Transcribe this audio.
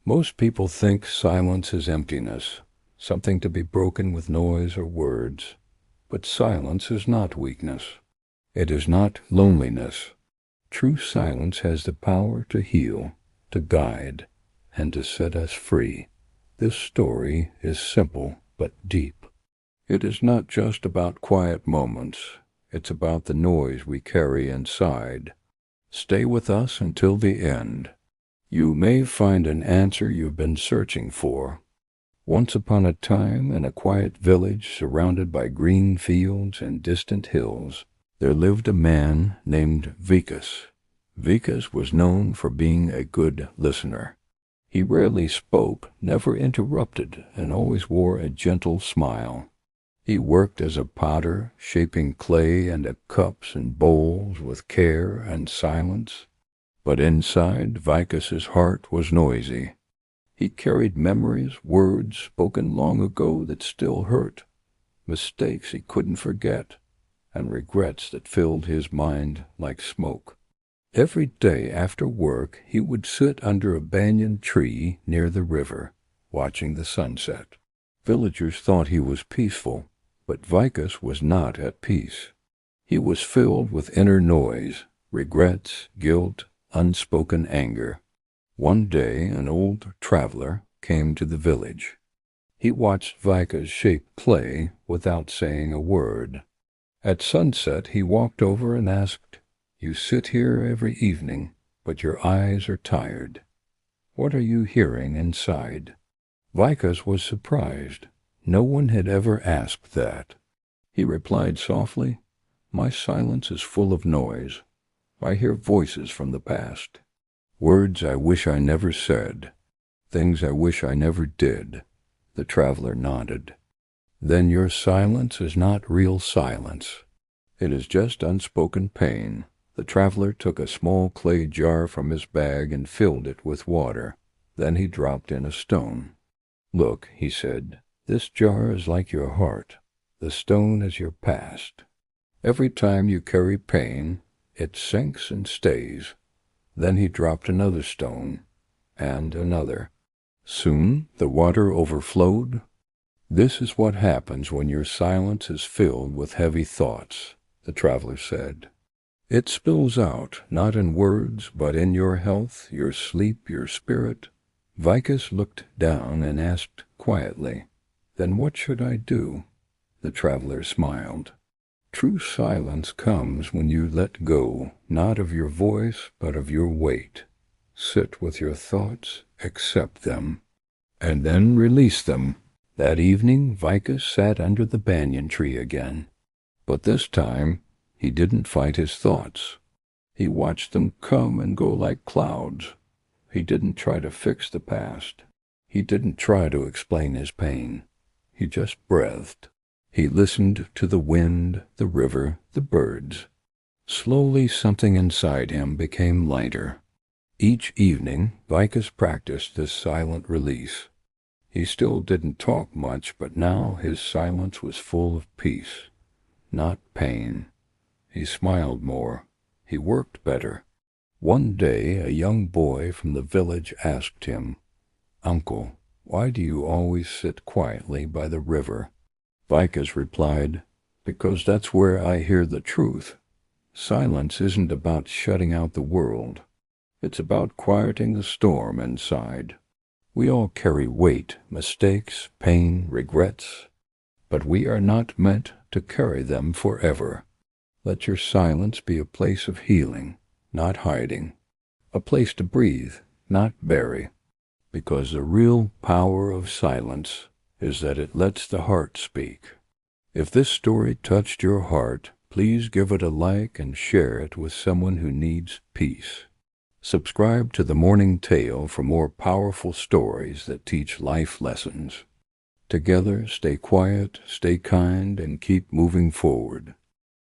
Most people think silence is emptiness, something to be broken with noise or words. But silence is not weakness. It is not loneliness. True silence has the power to heal, to guide, and to set us free. This story is simple but deep. It is not just about quiet moments. It's about the noise we carry inside. Stay with us until the end. You may find an answer you've been searching for. Once upon a time, in a quiet village surrounded by green fields and distant hills, there lived a man named Vikas. Vikas was known for being a good listener. He rarely spoke, never interrupted, and always wore a gentle smile. He worked as a potter, shaping clay into cups and bowls with care and silence. But inside, Vikas's heart was noisy. He carried memories, words spoken long ago that still hurt, mistakes he couldn't forget, and regrets that filled his mind like smoke. Every day after work, he would sit under a banyan tree near the river, watching the sunset. Villagers thought he was peaceful, but Vikas was not at peace. He was filled with inner noise, regrets, guilt, unspoken anger. One day, an old traveler came to the village. He watched Vikas shape clay without saying a word. At sunset, he walked over and asked, "You sit here every evening, but your eyes are tired. What are you hearing inside?" Vikas was surprised. No one had ever asked that. He replied softly, "My silence is full of noise. I hear voices from the past. Words I wish I never said. Things I wish I never did." The traveler nodded. "Then your silence is not real silence. It is just unspoken pain." The traveler took a small clay jar from his bag and filled it with water. Then he dropped in a stone. "Look," he said, "this jar is like your heart. The stone is your past. Every time you carry pain, it sinks and stays." Then he dropped another stone, and another. Soon the water overflowed. "This is what happens when your silence is filled with heavy thoughts," the traveler said. "It spills out, not in words, but in your health, your sleep, your spirit." Vikas looked down and asked quietly, "Then what should I do?" The traveler smiled. "True silence comes when you let go, not of your voice, but of your weight. Sit with your thoughts, accept them, and then release them." That evening, Vikas sat under the banyan tree again. But this time, he didn't fight his thoughts. He watched them come and go like clouds. He didn't try to fix the past. He didn't try to explain his pain. He just breathed. He listened to the wind, the river, the birds. Slowly, something inside him became lighter. Each evening, Vikas practiced this silent release. He still didn't talk much, but now his silence was full of peace, not pain. He smiled more. He worked better. One day, a young boy from the village asked him, "Uncle, why do you always sit quietly by the river?" Vikas replied, "Because that's where I hear the truth. Silence isn't about shutting out the world. It's about quieting the storm inside. We all carry weight, mistakes, pain, regrets, but we are not meant to carry them forever. Let your silence be a place of healing, not hiding, a place to breathe, not bury, because the real power of silence is that it lets the heart speak." If this story touched your heart, please give it a like and share it with someone who needs peace. Subscribe to The Morning Tale for more powerful stories that teach life lessons. Together, stay quiet, stay kind, and keep moving forward.